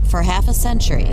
For half a century,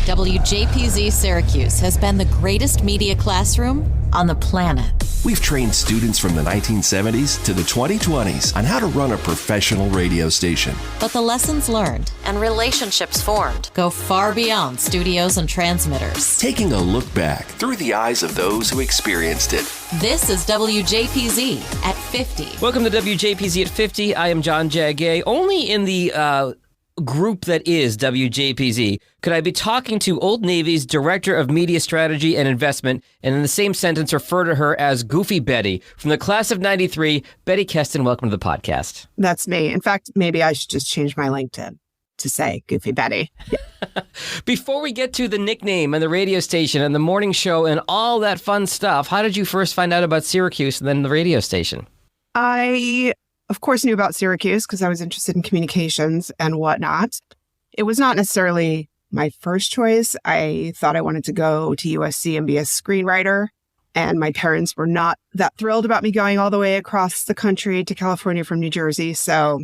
WJPZ Syracuse has been the greatest media classroom on the planet. We've trained students from the 1970s to the 2020s on how to run a professional radio station. But the lessons learned and relationships formed go far beyond studios and transmitters. Taking a look back through the eyes of those who experienced it. This is WJPZ at 50. Welcome to WJPZ at 50. I am John Jagay. Only in the group that is WJPZ could I be talking to Old Navy's Director of Media Strategy and Investment, and in the same sentence refer to her as Goofy Betty. From the class of 93, Bette Kestin, welcome to the podcast. That's me. In fact, maybe I should just change my LinkedIn to say Goofy Betty. Yeah. Before we get to the nickname and the radio station and the morning show and all that fun stuff, how did you first find out about Syracuse and then the radio station? I, of course, knew about Syracuse because I was interested in communications and whatnot. It was not necessarily my first choice. I thought I wanted to go to USC and be a screenwriter, and my parents were not that thrilled about me going all the way across the country to California from New Jersey. So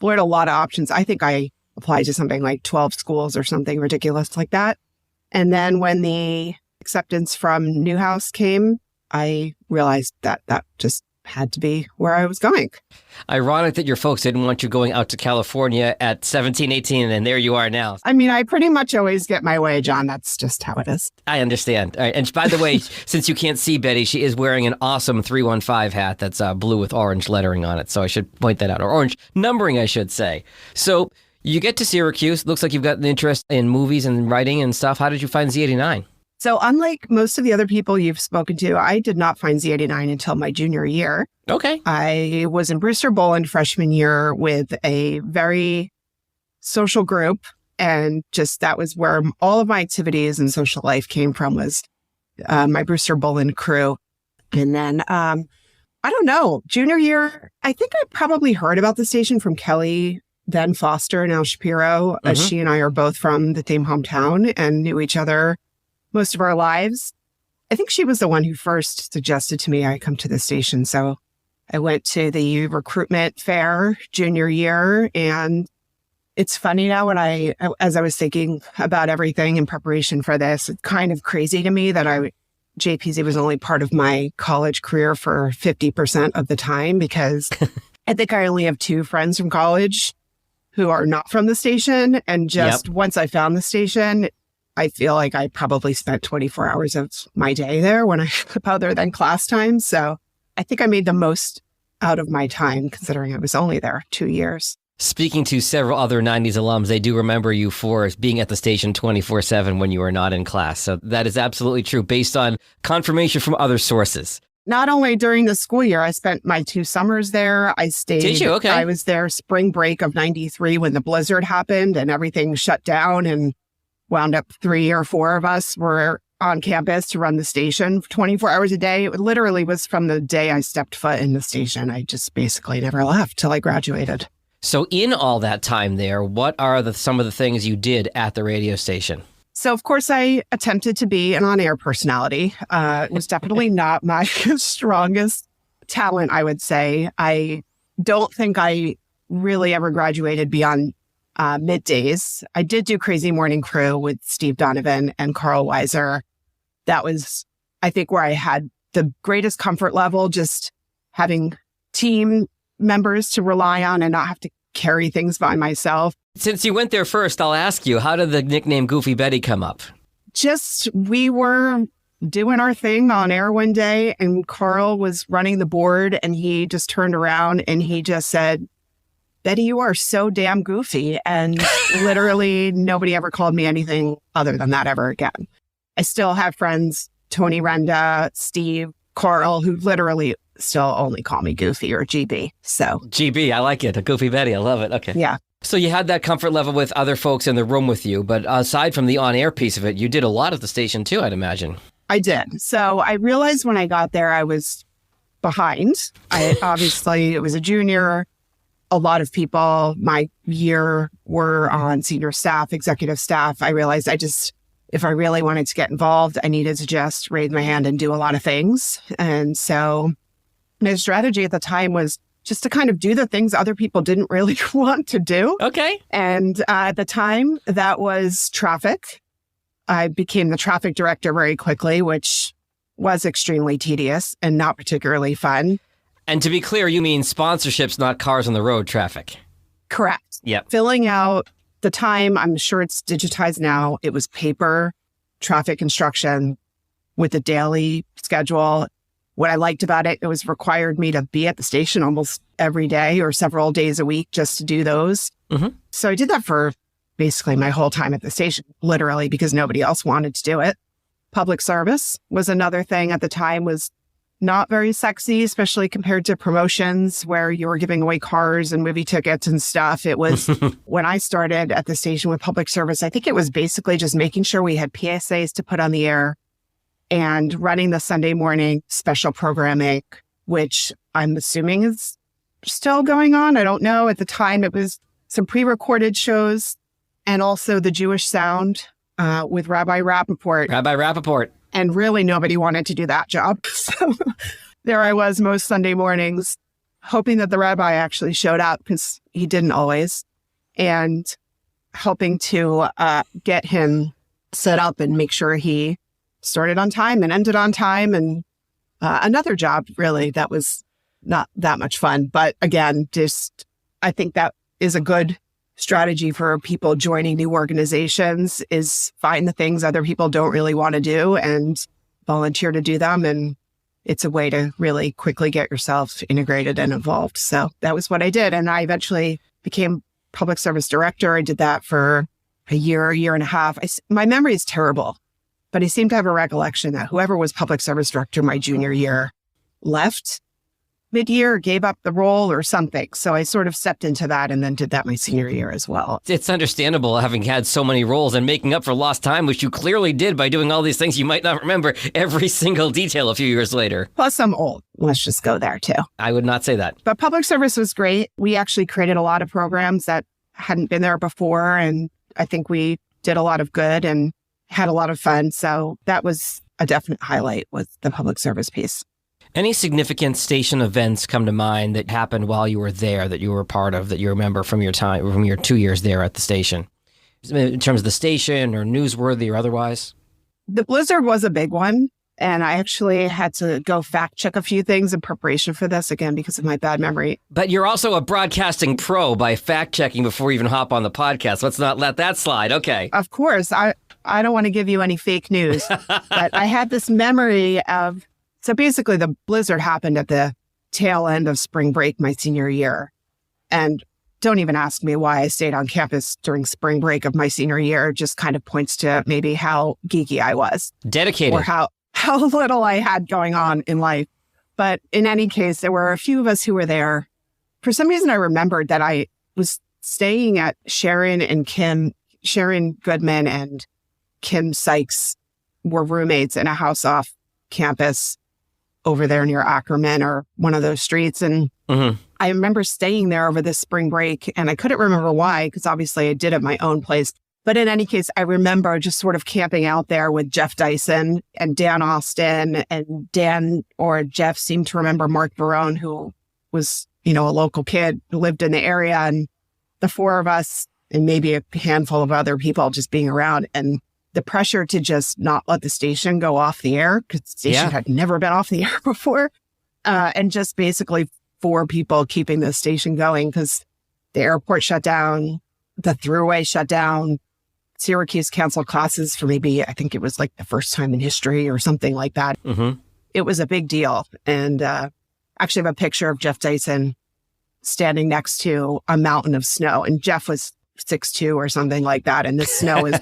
we had a lot of options. I think I applied to something like 12 schools or something ridiculous like that. And then when the acceptance from Newhouse came, I realized that that just had to be where I was going. Ironic that your folks didn't want you going out to California at 17, 18, and there you are now. I mean, I pretty much always get my way, John. That's just how it is. I understand. All right. And by the way, since you can't see Betty, she is wearing an awesome 315 hat that's blue with orange lettering on it. So I should point that out, or orange numbering, I should say. So you get to Syracuse. Looks like you've got an interest in movies and writing and stuff. How did you find Z89? So unlike most of the other people you've spoken to, I did not find Z89 until my junior year. Okay. I was in Brewster Boland freshman year with a very social group. And just that was where all of my activities and social life came from, was my Brewster Boland crew. And then, I don't know, junior year, I think I probably heard about the station from Kelly, then Foster, now Shapiro. She and I are both from the same hometown and knew each other most of our lives. I think she was the one who first suggested to me I come to the station. So I went to the recruitment fair junior year. And it's funny now as I was thinking about everything in preparation for this, it's kind of crazy to me that JPZ was only part of my college career for 50% of the time, because I think I only have two friends from college who are not from the station. And just once I found the station, I feel like I probably spent 24 hours of my day there other than class time. So I think I made the most out of my time, considering I was only there 2 years. Speaking to several other 90s alums, they do remember you for being at the station 24/7 when you were not in class. So that is absolutely true, based on confirmation from other sources. Not only during the school year, I spent my 2 summers there. I stayed. Did you? Okay. I was there spring break of 93 when the blizzard happened and everything shut down, and wound up 3 or 4 of us were on campus to run the station 24 hours a day. It literally was from the day I stepped foot in the station. I just basically never left till I graduated. So in all that time there, what are some of the things you did at the radio station? So, of course, I attempted to be an on-air personality. It was definitely not my strongest talent, I would say. I don't think I really ever graduated beyond middays. I did do Crazy Morning Crew with Steve Donovan and Carl Weiser. That was, I think, where I had the greatest comfort level, just having team members to rely on and not have to carry things by myself. Since you went there first, I'll ask you, how did the nickname Goofy Betty come up? Just, we were doing our thing on air one day, and Carl was running the board, and he just turned around and he just said, "Betty, you are so damn goofy." And literally nobody ever called me anything other than that ever again. I still have friends, Tony Renda, Steve, Carl, who literally still only call me Goofy or GB. So GB, I like it. A Goofy Betty. I love it. Okay. Yeah. So you had that comfort level with other folks in the room with you, but aside from the on-air piece of it, you did a lot at the station too, I'd imagine. I did. So I realized when I got there, I was behind. Obviously, it was a junior. A lot of people my year were on senior staff, executive staff. I realized if I really wanted to get involved, I needed to just raise my hand and do a lot of things. And so my strategy at the time was just to kind of do the things other people didn't really want to do. Okay. And at the time, that was traffic. I became the traffic director very quickly, which was extremely tedious and not particularly fun. And to be clear, you mean sponsorships, not cars on the road traffic. Correct. Yep. Filling out the time, I'm sure it's digitized now. It was paper traffic instruction with a daily schedule. What I liked about it, it was required me to be at the station almost every day or several days a week just to do those. Mm-hmm. So I did that for basically my whole time at the station, literally, because nobody else wanted to do it. Public service was another thing at the time, was not very sexy, especially compared to promotions where you were giving away cars and movie tickets and stuff. It was when I started at the station with public service, I think it was basically just making sure we had PSAs to put on the air and running the Sunday morning special programming, which I'm assuming is still going on. I don't know. At the time, it was some pre-recorded shows and also the Jewish Sound with Rabbi Rappaport. Rabbi Rappaport. And really nobody wanted to do that job. So there I was most Sunday mornings, hoping that the rabbi actually showed up, because he didn't always, and helping to get him set up and make sure he started on time and ended on time. And another job, really, that was not that much fun. But again, just I think that is a good strategy for people joining new organizations, is find the things other people don't really want to do and volunteer to do them. And it's a way to really quickly get yourself integrated and involved. So that was what I did. And I eventually became public service director. I did that for a year and a half. My memory is terrible, but I seem to have a recollection that whoever was public service director my junior year left mid-year, gave up the role or something. So I sort of stepped into that and then did that my senior year as well. It's understandable having had so many roles and making up for lost time, which you clearly did by doing all these things you might not remember every single detail a few years later. Plus I'm old. Let's just go there too. I would not say that. But public service was great. We actually created a lot of programs that hadn't been there before. And I think we did a lot of good and had a lot of fun. So that was a definite highlight, was the public service piece. Any significant station events come to mind that happened while you were there, that you were a part of, that you remember from your time, from your 2 years there at the station, in terms of the station or newsworthy or otherwise? The blizzard was a big one. And I actually had to go fact check a few things in preparation for this, again, because of my bad memory. But you're also a broadcasting pro by fact checking before you even hop on the podcast. Let's not let that slide. Okay. Of course. I don't want to give you any fake news, but I had this memory of, so basically the blizzard happened at the tail end of spring break my senior year. And don't even ask me why I stayed on campus during spring break of my senior year. It just kind of points to maybe how geeky I was. Dedicated. Or how little I had going on in life. But in any case, there were a few of us who were there. For some reason, I remembered that I was staying at Sharon Goodman and Kim Sykes were roommates in a house off campus over there near Ackerman or one of those streets. And I remember staying there over this spring break, and I couldn't remember why, because obviously I did at my own place. But in any case, I remember just sort of camping out there with Jeff Dyson and Dan Austin, and Dan or Jeff seemed to remember Mark Barone, who was, a local kid who lived in the area, and the four of us and maybe a handful of other people just being around, and the pressure to just not let the station go off the air, because the station had never been off the air before, and just basically four people keeping the station going because the airport shut down, the thruway shut down, Syracuse canceled classes for maybe, I think it was like the first time in history or something like that. It was a big deal. And actually have a picture of Jeff Dyson standing next to a mountain of snow. And Jeff was 6'2" or something like that. And the snow is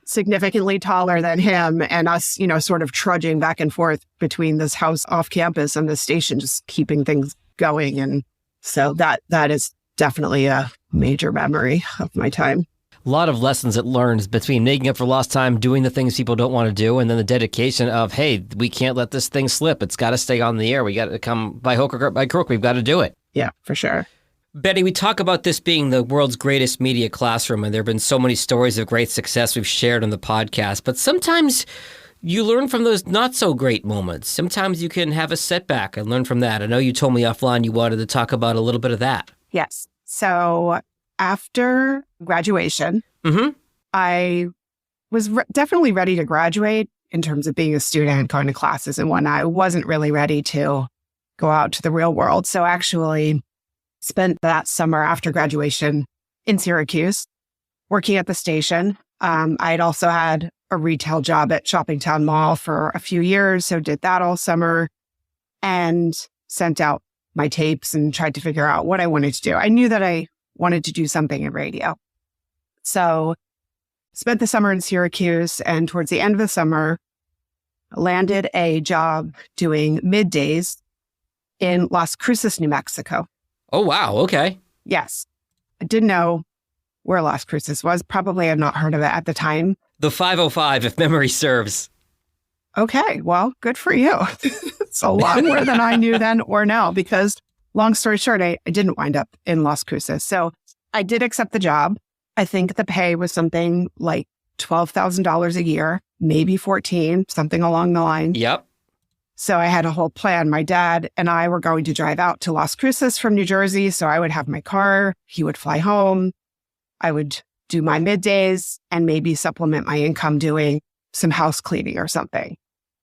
significantly taller than him, and us, sort of trudging back and forth between this house off campus and the station, just keeping things going. And so that is definitely a major memory of my time. A lot of lessons it learns between making up for lost time, doing the things people don't want to do, and then the dedication of, hey, we can't let this thing slip. It's got to stay on the air. We got to come by hook or by crook. We've got to do it. Yeah, for sure. Bette, we talk about this being the world's greatest media classroom, and there have been so many stories of great success we've shared on the podcast. But sometimes you learn from those not so great moments. Sometimes you can have a setback and learn from that. I know you told me offline you wanted to talk about a little bit of that. Yes. So after graduation, I was definitely ready to graduate in terms of being a student, going to classes and whatnot. I wasn't really ready to go out to the real world. So actually spent that summer after graduation in Syracuse, working at the station. I had also had a retail job at Shoppingtown Mall for a few years, so did that all summer and sent out my tapes and tried to figure out what I wanted to do. I knew that I wanted to do something in radio. So spent the summer in Syracuse, and towards the end of the summer, landed a job doing middays in Las Cruces, New Mexico. Oh, wow. Okay. Yes. I didn't know where Las Cruces was. Probably had not heard of it at the time. The 505, if memory serves. Okay. Well, good for you. It's a lot more than I knew then or now, because long story short, I didn't wind up in Las Cruces. So I did accept the job. I think the pay was something like $12,000 a year, maybe 14, something along the line. Yep. So I had a whole plan. My dad and I were going to drive out to Las Cruces from New Jersey. So I would have my car. He would fly home. I would do my middays and maybe supplement my income doing some house cleaning or something.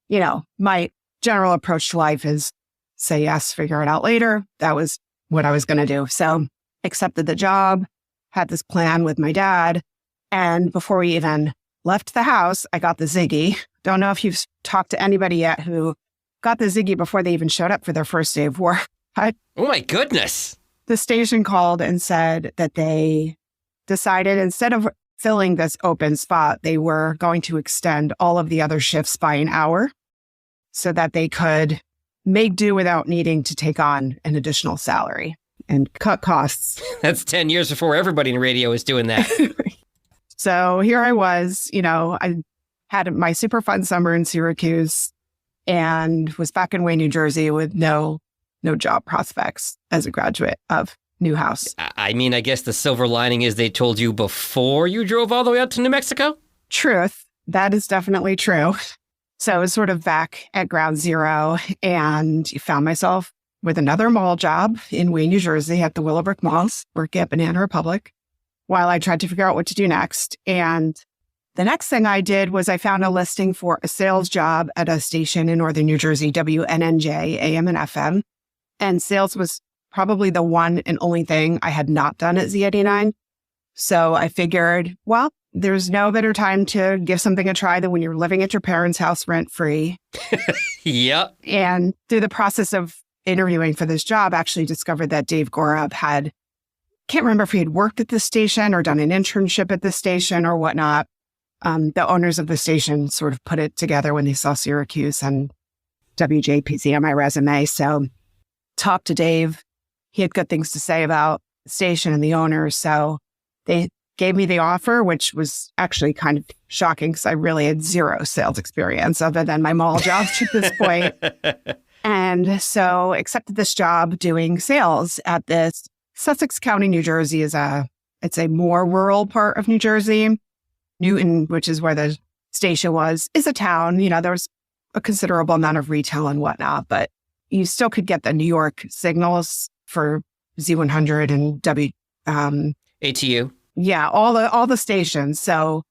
You know, my general approach to life is say yes, figure it out later. That was what I was going to do. So accepted the job, had this plan with my dad. And before we even left the house, I got the Ziggy. Don't know if you've talked to anybody yet who got the Ziggy before they even showed up for their first day of work. Oh my goodness. The station called and said that they decided instead of filling this open spot, they were going to extend all of the other shifts by an hour so that they could make do without needing to take on an additional salary and cut costs. That's 10 years before everybody in radio is doing that. So here I was, you know, I had my super fun summer in Syracuse and was back in Wayne, New Jersey with no job prospects as a graduate of Newhouse. I mean, I guess the silver lining is they told you before you drove all the way out to New Mexico? Truth. That is definitely true. So I was sort of back at ground zero and found myself with another mall job in Wayne, New Jersey at the Willowbrook Malls, working at Banana Republic, while I tried to figure out what to do next. And the next thing I did was I found a listing for a sales job at a station in Northern New Jersey, WNNJ, AM and FM. And sales was probably the one and only thing I had not done at Z89. So I figured, well, there's no better time to give something a try than when you're living at your parents' house rent-free. Yep. And through the process of interviewing for this job, actually discovered that Dave Gorab can't remember if he had worked at the station or done an internship at the station or whatnot. The owners of the station sort of put it together when they saw Syracuse and WJPZ on my resume. So talked to Dave. He had good things to say about the station and the owners. So they gave me the offer, which was actually kind of shocking because I really had zero sales experience other than my mall job to this point. And so accepted this job doing sales at this Sussex County, New Jersey it's a more rural part of New Jersey. Newton, which is where the station was, is a town. You know, there was a considerable amount of retail and whatnot, but you still could get the New York signals for Z100 and ATU. Yeah, all the stations. So,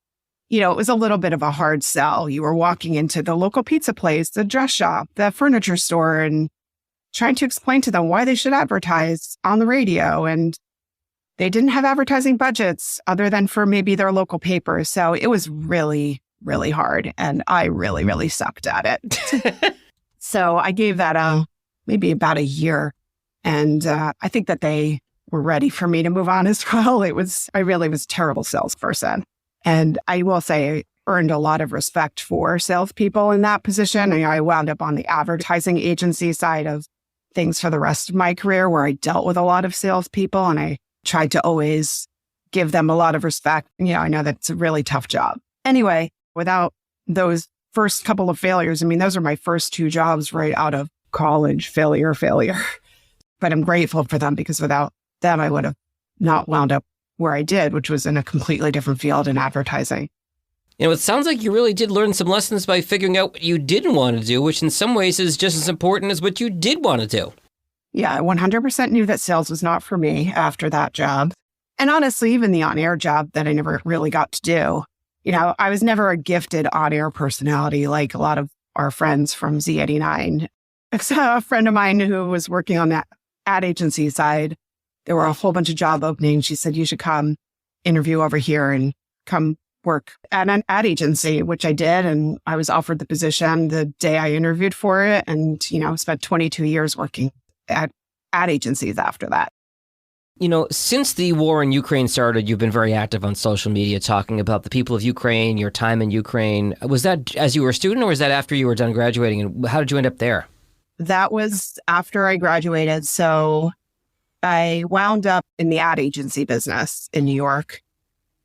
you know, it was a little bit of a hard sell. You were walking into the local pizza place, the dress shop, the furniture store, and trying to explain to them why they should advertise on the radio. And they didn't have advertising budgets other than for maybe their local paper. So it was really, really hard. And I really, really sucked at it. So I gave that maybe about a year. And I think that they were ready for me to move on as well. I really was a terrible salesperson. And I will say I earned a lot of respect for salespeople in that position. And I wound up on the advertising agency side of things for the rest of my career, where I dealt with a lot of salespeople and I tried to always give them a lot of respect. You know, I know that it's a really tough job. Anyway, without those first couple of failures, I mean, those are my first two jobs right out of college, failure. But I'm grateful for them because without them, I would have not wound up where I did, which was in a completely different field in advertising. It sounds like you really did learn some lessons by figuring out what you didn't want to do, which in some ways is just as important as what you did want to do. Yeah, I 100% knew that sales was not for me after that job. And honestly, even the on-air job that I never really got to do. I was never a gifted on-air personality like a lot of our friends from Z89. A friend of mine who was working on that ad agency side, there were a whole bunch of job openings. She said, you should come interview over here and come work at an ad agency, which I did. And I was offered the position the day I interviewed for it. And, spent 22 years working at ad agencies after that. Since the war in Ukraine started, you've been very active on social media talking about the people of Ukraine, your time in Ukraine. Was that as you were a student, or was that after you were done graduating? And how did you end up there? That was after I graduated. So I wound up in the ad agency business in New York.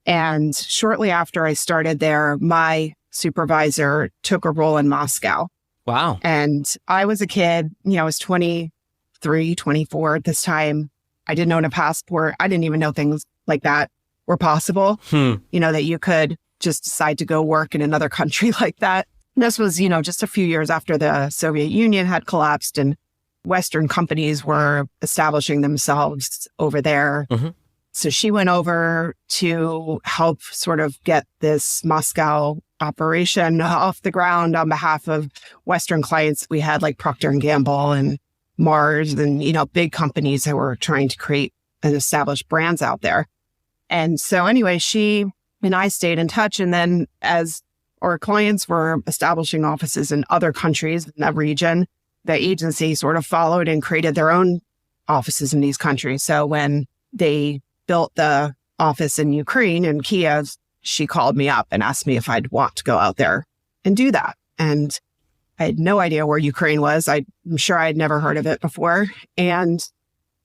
And shortly after I started there, my supervisor took a role in Moscow. Wow. And I was a kid, I was 23, 24 at this time. I didn't own a passport. I didn't even know things like that were possible, that you could just decide to go work in another country like that. And this was, just a few years after the Soviet Union had collapsed and Western companies were establishing themselves over there. Mm-hmm. So she went over to help sort of get this Moscow operation off the ground on behalf of Western clients. We had like Procter & Gamble and Mars and, big companies that were trying to create and establish brands out there. And so anyway, she and I stayed in touch. And then as our clients were establishing offices in other countries in that region, the agency sort of followed and created their own offices in these countries. So when they built the office in Ukraine, in Kiev, she called me up and asked me if I'd want to go out there and do that. And I had no idea where Ukraine was. I'm sure I had never heard of it before. And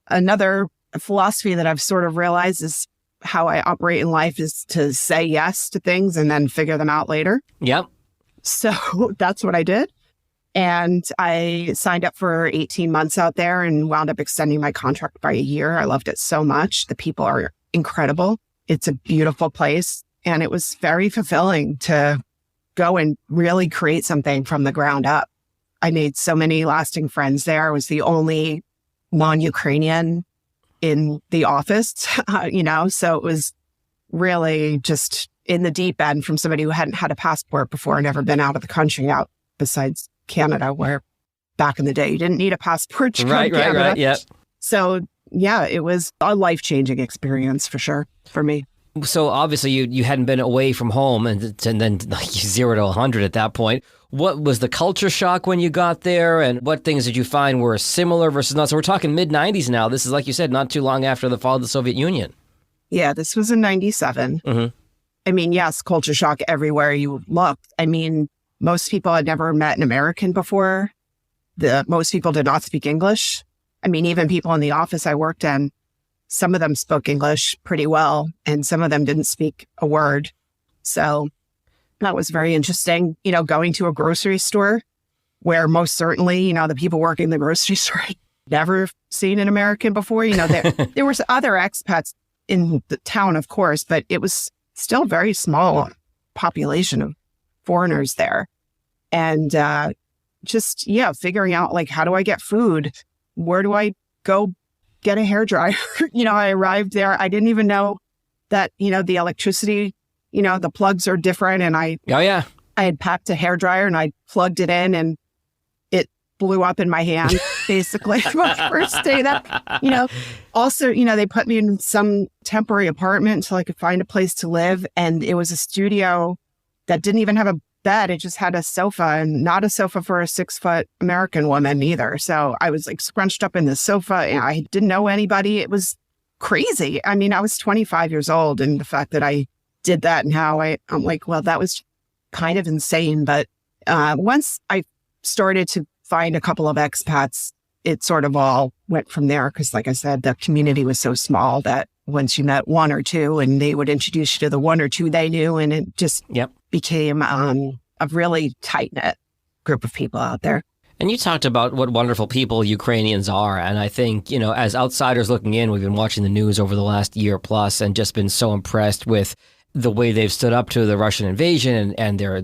another philosophy that I've sort of realized is how I operate in life is to say yes to things and then figure them out later. Yep. So that's what I did. And I signed up for 18 months out there and wound up extending my contract by a year. I loved it so much. The people are incredible. It's a beautiful place. And it was very fulfilling to go and really create something from the ground up. I made so many lasting friends there. I was the only non-Ukrainian in the office, so it was really just in the deep end from somebody who hadn't had a passport before and never been out of the country out besides Canada, where back in the day you didn't need a passport to come to Canada. Right, yeah. So yeah, it was a life-changing experience for sure for me. So obviously you hadn't been away from home and then like 0 to 100 at that point. What was the culture shock when you got there, and what things did you find were similar versus not? So we're talking mid-90s now. This is, like you said, not too long after the fall of the Soviet Union. Yeah, this was in 97. Mm-hmm. I mean, yes, culture shock everywhere you looked. I mean, most people had never met an American before. Most people did not speak English. I mean, even people in the office I worked in, some of them spoke English pretty well, and some of them didn't speak a word. So that was very interesting, going to a grocery store where most certainly, the people working in the grocery store had never seen an American before. There were other expats in the town, of course, but it was still a very small population of foreigners there. And figuring out, like, how do I get food? Where do I go get a hairdryer? I arrived there. I didn't even know that, the electricity, the plugs are different. And I had packed a hairdryer and I plugged it in and it blew up in my hand, basically, my first day. Also, they put me in some temporary apartment until I could find a place to live. And it was a studio that didn't even have a bed. It just had a sofa, and not a sofa for a 6-foot American woman either. So I was like scrunched up in the sofa and I didn't know anybody. It was crazy. I mean, I was 25 years old, and the fact that I did that and how I'm like, well, that was kind of insane. But once I started to find a couple of expats, it sort of all went from there. Because like I said, the community was so small that once you met one or two and they would introduce you to the one or two they knew, and it just became a really tight-knit group of people out there. And you talked about what wonderful people Ukrainians are. And I think, as outsiders looking in, we've been watching the news over the last year plus and just been so impressed with the way they've stood up to the Russian invasion and their,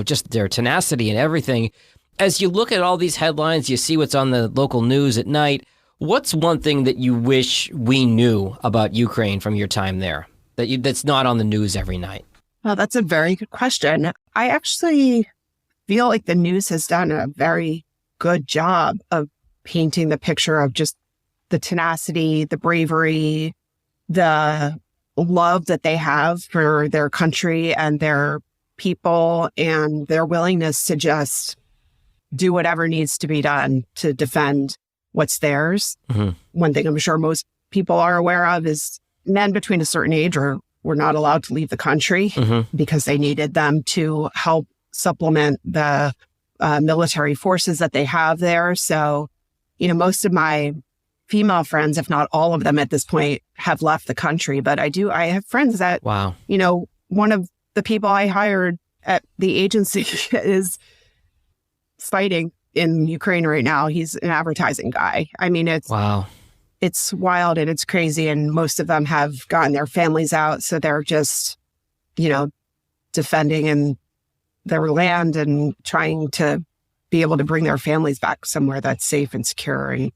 just their tenacity and everything. As you look at all these headlines, you see what's on the local news at night. What's one thing that you wish we knew about Ukraine from your time there that's not on the news every night? Well, that's a very good question. I actually feel like the news has done a very good job of painting the picture of just the tenacity, the bravery, the love that they have for their country and their people, and their willingness to just do whatever needs to be done to defend what's theirs. Mm-hmm. One thing I'm sure most people are aware of is men between a certain age were not allowed to leave the country because they needed them to help supplement the military forces that they have there. So, most of my female friends, if not all of them at this point, have left the country. But I have friends that, wow, one of the people I hired at the agency is fighting in Ukraine right now. He's an advertising guy. I mean, it's wild and it's crazy. And most of them have gotten their families out. So they're just, defending in their land and trying to be able to bring their families back somewhere that's safe and secure. And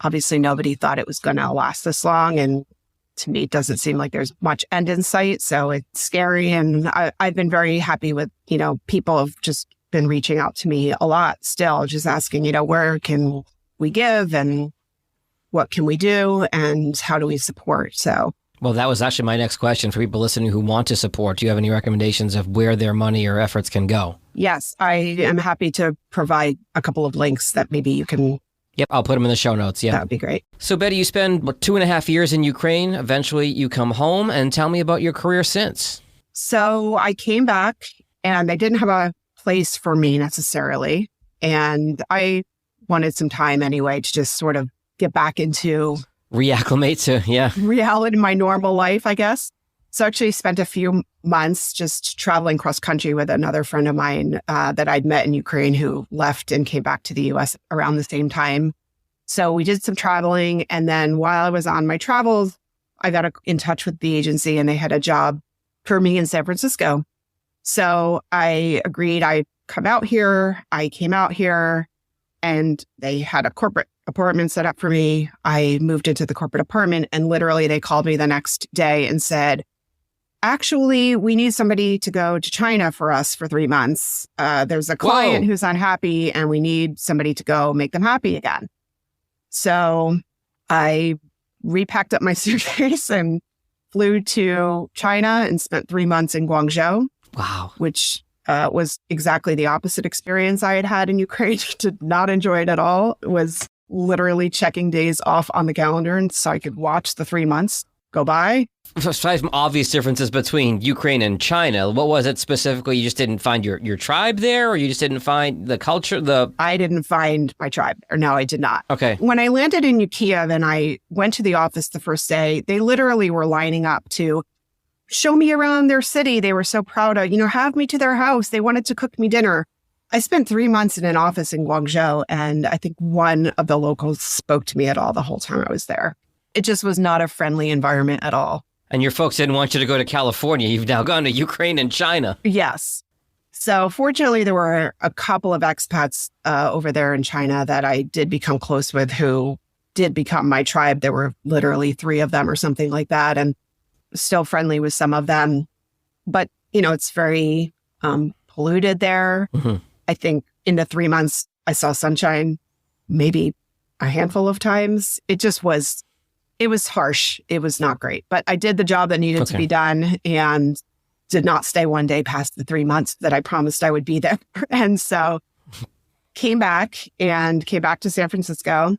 obviously nobody thought it was going to last this long. And to me, it doesn't seem like there's much end in sight. So it's scary. And I've been very happy with, people have just been reaching out to me a lot still, just asking, where can we give and what can we do and how do we support? So. Well, that was actually my next question for people listening who want to support. Do you have any recommendations of where their money or efforts can go? Yes, I am happy to provide a couple of links that maybe you can. Yep, I'll put them in the show notes. Yeah, that would be great. So, Bette, you spend 2.5 years in Ukraine. Eventually, you come home, and tell me about your career since. So I came back, and they didn't have a place for me necessarily. And I wanted some time anyway to just sort of get back into reacclimate to, reality, my normal life, I guess. So actually spent a few months just traveling cross country with another friend of mine that I'd met in Ukraine who left and came back to the US around the same time. So we did some traveling. And then while I was on my travels, I got in touch with the agency and they had a job for me in San Francisco. So I agreed I'd come out here. I came out here and they had a corporate apartment set up for me. I moved into the corporate apartment and literally they called me the next day and said, actually, we need somebody to go to China for us for 3 months. There's a client who's unhappy and we need somebody to go make them happy again. So I repacked up my suitcase and flew to China and spent 3 months in Guangzhou. Wow. Which was exactly the opposite experience I had had in Ukraine. Did not enjoy it at all. It was literally checking days off on the calendar and so I could watch the 3 months go by. Aside from obvious differences between Ukraine and China, what was it specifically? You just didn't find your tribe there, or you just didn't find the culture? I didn't find my tribe. Or no, I did not. Okay. When I landed in Kyiv and I went to the office the first day, they literally were lining up to show me around their city. They were so proud of, have me to their house. They wanted to cook me dinner. I spent 3 months in an office in Guangzhou, and I think one of the locals spoke to me at all the whole time I was there. It just was not a friendly environment at all. And your folks didn't want you to go to California. You've now gone to Ukraine and China. Yes. So fortunately, there were a couple of expats over there in China that I did become close with who did become my tribe. There were literally 3 of them or something like that, and still friendly with some of them. But, it's very polluted there. Mm-hmm. I think in the 3 months, I saw sunshine maybe a handful of times. It was harsh. It was not great. But I did the job that needed to be done and did not stay one day past the 3 months that I promised I would be there. And so came back to San Francisco.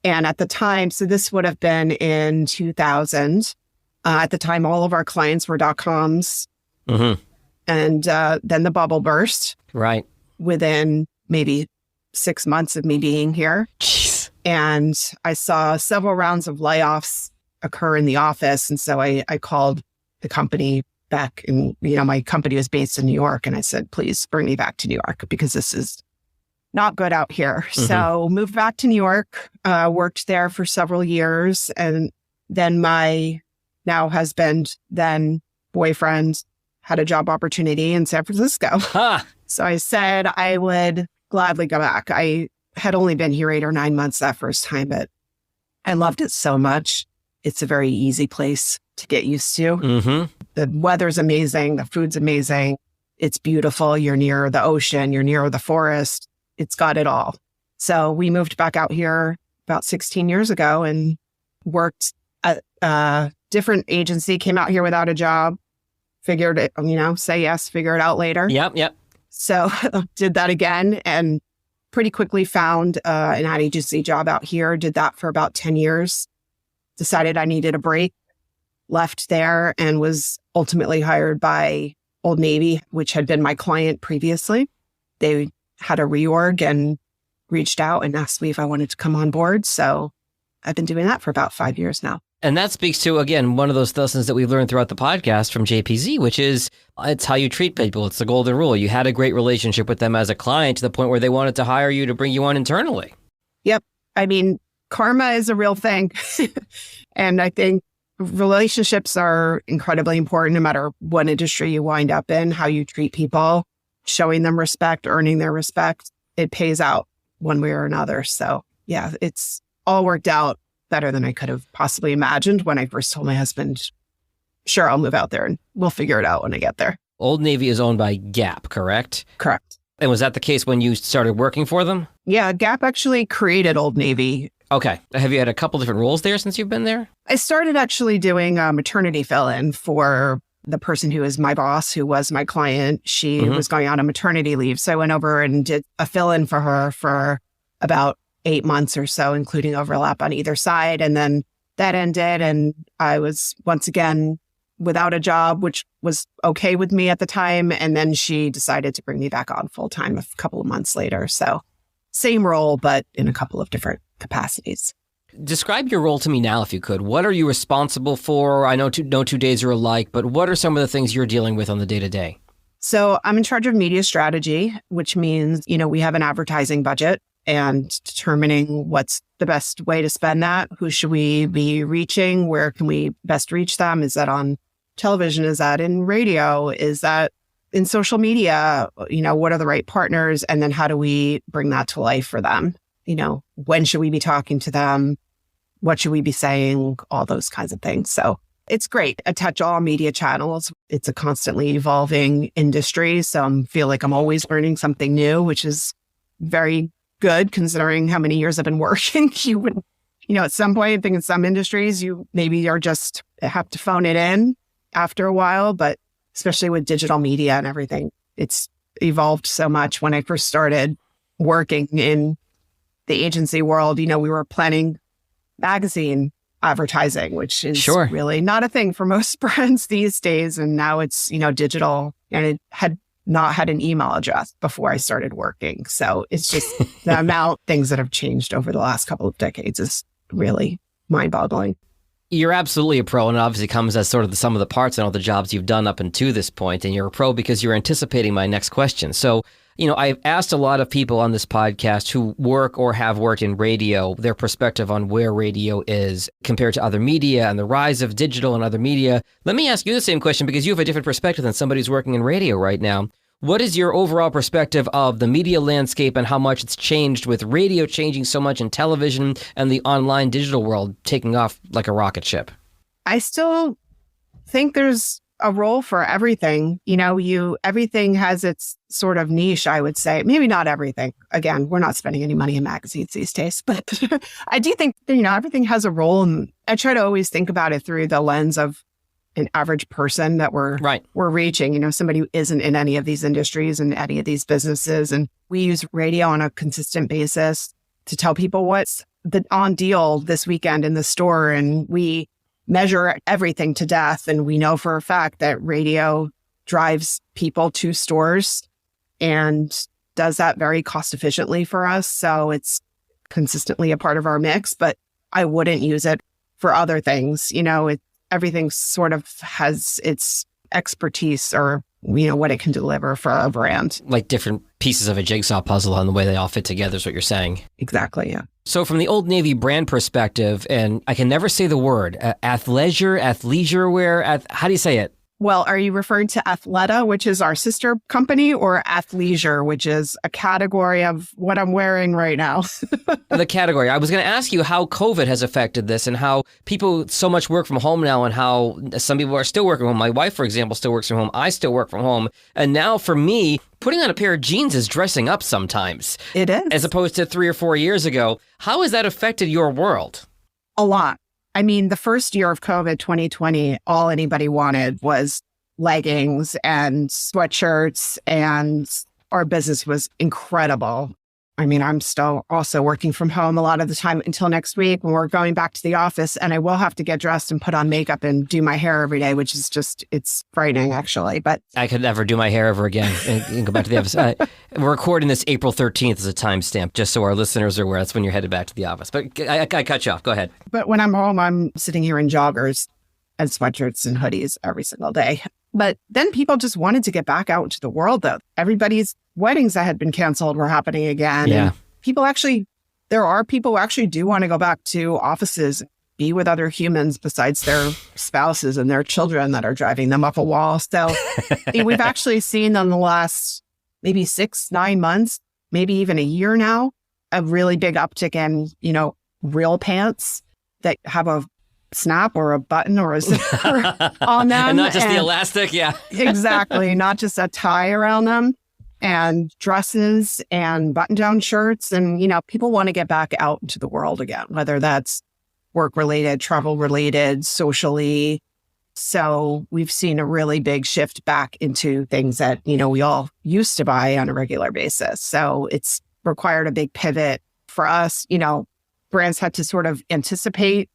And at the time, so this would have been in 2000. At the time, all of our clients were .coms. Mm-hmm. And then the bubble burst. Right. Within maybe 6 months of me being here. Jeez. And I saw several rounds of layoffs occur in the office. And so I called the company back, and, my company was based in New York. And I said, please bring me back to New York because this is not good out here. Mm-hmm. So moved back to New York, worked there for several years. And then my now husband then boyfriend had a job opportunity in San Francisco. Huh. So I said I would gladly go back. I had only been here 8 or 9 months that first time, but I loved it so much. It's a very easy place to get used to. Mm-hmm. The weather's amazing. The food's amazing. It's beautiful. You're near the ocean. You're near the forest. It's got it all. So we moved back out here about 16 years ago and worked at a different agency, came out here without a job, figured it, say yes, figure it out later. Yep. So did that again and pretty quickly found an ad agency job out here. Did that for about 10 years. Decided I needed a break, left there, and was ultimately hired by Old Navy, which had been my client previously. They had a reorg and reached out and asked me if I wanted to come on board. So I've been doing that for about 5 years now. And that speaks to, again, one of those lessons that we've learned throughout the podcast from JPZ, which is it's how you treat people. It's the golden rule. You had a great relationship with them as a client to the point where they wanted to hire you to bring you on internally. Yep. I mean, karma is a real thing. And I think relationships are incredibly important no matter what industry you wind up in, how you treat people, showing them respect, earning their respect. It pays out one way or another. So yeah, it's all worked out better than I could have possibly imagined when I first told my husband, sure, I'll move out there and we'll figure it out when I get there. Old Navy is owned by Gap, correct? Correct. And was that the case when you started working for them? Yeah, Gap actually created Old Navy. Okay. Have you had a couple different roles there since you've been there? I started actually doing a maternity fill-in for the person who is my boss, who was my client. She was going on a maternity leave. So I went over and did a fill-in for her for about 8 months or so, including overlap on either side. And then that ended and I was once again without a job, which was okay with me at the time. And then she decided to bring me back on full time a couple of months later. So same role, but in a couple of different capacities. Describe your role to me now, if you could. What are you responsible for? I know no 2 days are alike, but what are some of the things you're dealing with on the day-to-day? So I'm in charge of media strategy, which means, we have an advertising budget and determining what's the best way to spend that. Who should we be reaching? Where can we best reach them? Is that on television? Is that in radio? Is that in social media? What are the right partners? And then how do we bring that to life for them? When should we be talking to them? What should we be saying? All those kinds of things. So it's great. I touch all media channels. It's a constantly evolving industry. So I feel like I'm always learning something new, which is very good considering how many years I've been working. You would, at some point, I think in some industries, you maybe are just have to phone it in after a while, but especially with digital media and everything, it's evolved so much. When I first started working in the agency world, we were planning magazine advertising, which is really not a thing for most brands these days. And now it's, digital, and it had not had an email address before I started working. So it's just the amount things that have changed over the last couple of decades is really mind-boggling. You're absolutely a pro, and it obviously comes as sort of the sum of the parts and all the jobs you've done up until this point. And you're a pro because you're anticipating my next question. So, I've asked a lot of people on this podcast who work or have worked in radio, their perspective on where radio is compared to other media and the rise of digital and other media. Let me ask you the same question because you have a different perspective than somebody who's working in radio right now. What is your overall perspective of the media landscape and how much it's changed with radio changing so much in television and the online digital world taking off like a rocket ship? I still think there's a role for everything. Everything has its sort of niche, I would say. Maybe not everything. Again, we're not spending any money in magazines these days, but I do think, everything has a role. And I try to always think about it through the lens of an average person that we're reaching, somebody who isn't in any of these industries and any of these businesses. And we use radio on a consistent basis to tell people what's on deal this weekend in the store. And we measure everything to death. And we know for a fact that radio drives people to stores and does that very cost efficiently for us. So it's consistently a part of our mix, but I wouldn't use it for other things. Everything sort of has its expertise or, what it can deliver for a brand. Like different pieces of a jigsaw puzzle and the way they all fit together is what you're saying. Exactly, yeah. So from the Old Navy brand perspective, and I can never say the word, athleisure wear, how do you say it? Well, are you referring to Athleta, which is our sister company, or athleisure, which is a category of what I'm wearing right now? The category. I was going to ask you how COVID has affected this and how people so much work from home now and how some people are still working from home. My wife, for example, still works from home. I still work from home. And now for me, putting on a pair of jeans is dressing up sometimes. It is. As opposed to 3 or 4 years ago. How has that affected your world? A lot. I mean, the first year of COVID, 2020, all anybody wanted was leggings and sweatshirts, and our business was incredible. I mean, I'm still also working from home a lot of the time until next week when we're going back to the office, and I will have to get dressed and put on makeup and do my hair every day, which is just, it's frightening actually. But I could never do my hair ever again and go back to the office. We're recording this April 13th as a timestamp, just so our listeners are aware. That's when you're headed back to the office. But I cut you off. Go ahead. But when I'm home, I'm sitting here in joggers and sweatshirts and hoodies every single day. But then people just wanted to get back out into the world, though. Everybody's weddings that had been canceled were happening again. Yeah. And people actually, there are people who actually do want to go back to offices, be with other humans besides their spouses and their children that are driving them up a wall. So we've actually seen in the last maybe 6-9 months, maybe even a year now, a really big uptick in, real pants that have a snap or a button or a zipper on them. And not just the elastic, yeah. Exactly. Not just a tie around them, and dresses and button-down shirts. And, people want to get back out into the world again, whether that's work-related, travel-related, socially. So we've seen a really big shift back into things that, we all used to buy on a regular basis. So it's required a big pivot for us. Brands had to sort of anticipate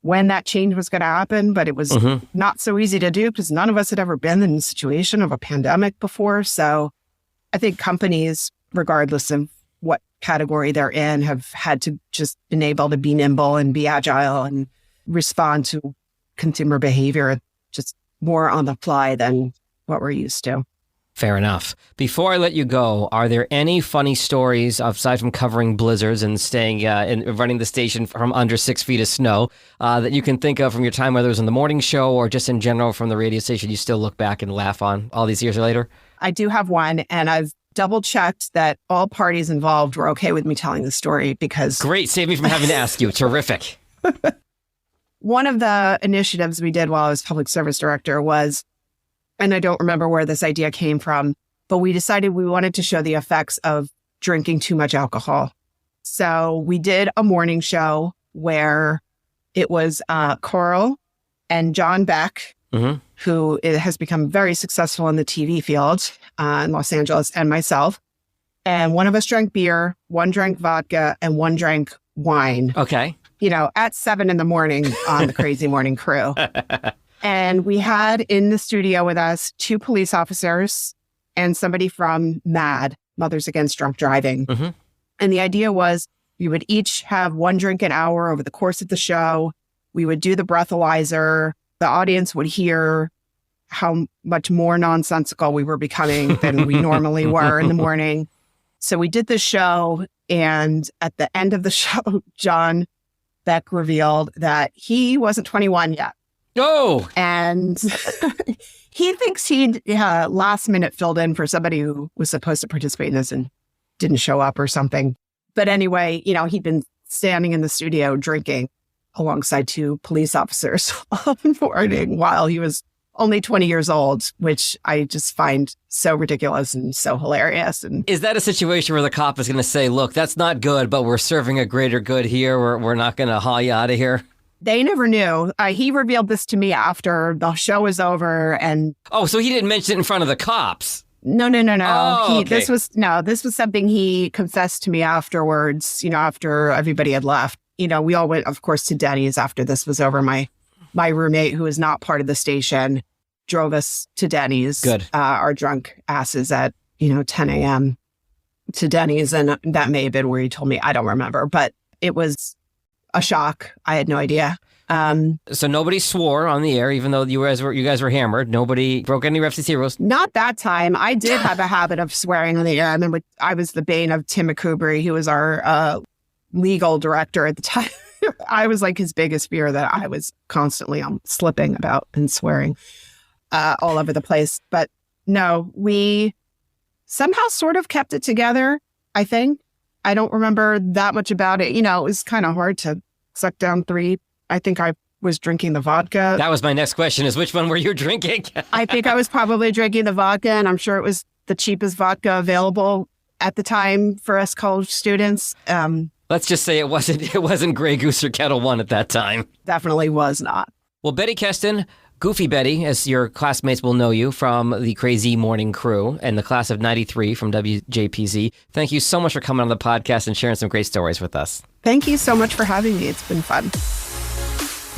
when that change was going to happen, but it was not so easy to do because none of us had ever been in the situation of a pandemic before. So I think companies, regardless of what category they're in, have had to just been able to be nimble and be agile and respond to consumer behavior just more on the fly than what we're used to. Fair enough. Before I let you go, are there any funny stories, aside from covering blizzards and staying and running the station from under 6 feet of snow, that you can think of from your time, whether it was on the morning show or just in general from the radio station, you still look back and laugh on all these years later? I do have one, and I've double-checked that all parties involved were okay with me telling the story because... Great. Save me from having to ask you. Terrific. One of the initiatives we did while I was public service director was, and I don't remember where this idea came from, but we decided we wanted to show the effects of drinking too much alcohol. So we did a morning show where it was Coral and John Beck, who has become very successful in the TV field in Los Angeles, and myself. And one of us drank beer, one drank vodka, and one drank wine. Okay. At 7 a.m. on the Crazy Morning Crew. And we had in the studio with us 2 police officers and somebody from MAD, Mothers Against Drunk Driving. And the idea was we would each have 1 drink an hour over the course of the show. We would do the breathalyzer. The audience would hear how much more nonsensical we were becoming than we normally were in the morning. So we did the show. And at the end of the show, John Beck revealed that he wasn't 21 yet. Oh! And he thinks he last minute filled in for somebody who was supposed to participate in this and didn't show up or something. But anyway, he'd been standing in the studio drinking alongside 2 police officers all morning while he was only 20 years old, which I just find so ridiculous and so hilarious. And is that a situation where the cop is going to say, look, that's not good, but we're serving a greater good here. We're not going to haul you out of here? They never knew. He revealed this to me after the show was over. And oh, so he didn't mention it in front of the cops? No. Oh, okay. This was something he confessed to me afterwards, after everybody had left. We all went, of course, to Denny's after this was over. My roommate, who is not part of the station, drove us to Denny's. Good. Our drunk asses at, 10 a.m. to Denny's. And that may have been where he told me. I don't remember. But it was a shock. I had no idea. So nobody swore on the air, even though you guys were hammered. Nobody broke any FCC rules. Not that time. I did have a habit of swearing on the air. I remember I was the bane of Tim McCoubry, who was our legal director at the time. I was like his biggest fear, that I was constantly slipping about and swearing. all over the place. But no, we somehow sort of kept it together, I think. I don't remember that much about it. It was kind of hard to suck down 3. I think I was drinking the vodka. That was my next question, is which one were you drinking? I think I was probably drinking the vodka, and I'm sure it was the cheapest vodka available at the time for us college students. Let's just say it wasn't Grey Goose or Kettle One at that time. Definitely was not. Well, Bette Kestin, Goofy Betty, as your classmates will know you from the Crazy Morning Crew and the class of 93 from WJPZ. Thank you so much for coming on the podcast and sharing some great stories with us. Thank you so much for having me. It's been fun.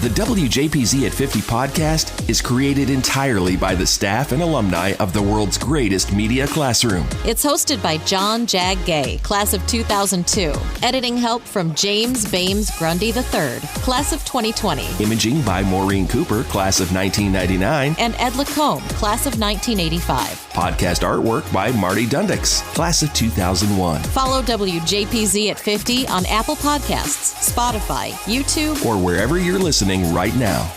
The WJPZ at 50 podcast is created entirely by the staff and alumni of the world's greatest media classroom. It's hosted by John Jag Gay, class of 2002. Editing help from James Bames Grundy III, class of 2020. Imaging by Maureen Cooper, class of 1999. And Ed Lacombe, class of 1985. Podcast artwork by Marty Dundix, class of 2001. Follow WJPZ at 50 on Apple Podcasts, Spotify, YouTube, or wherever you're listening right now.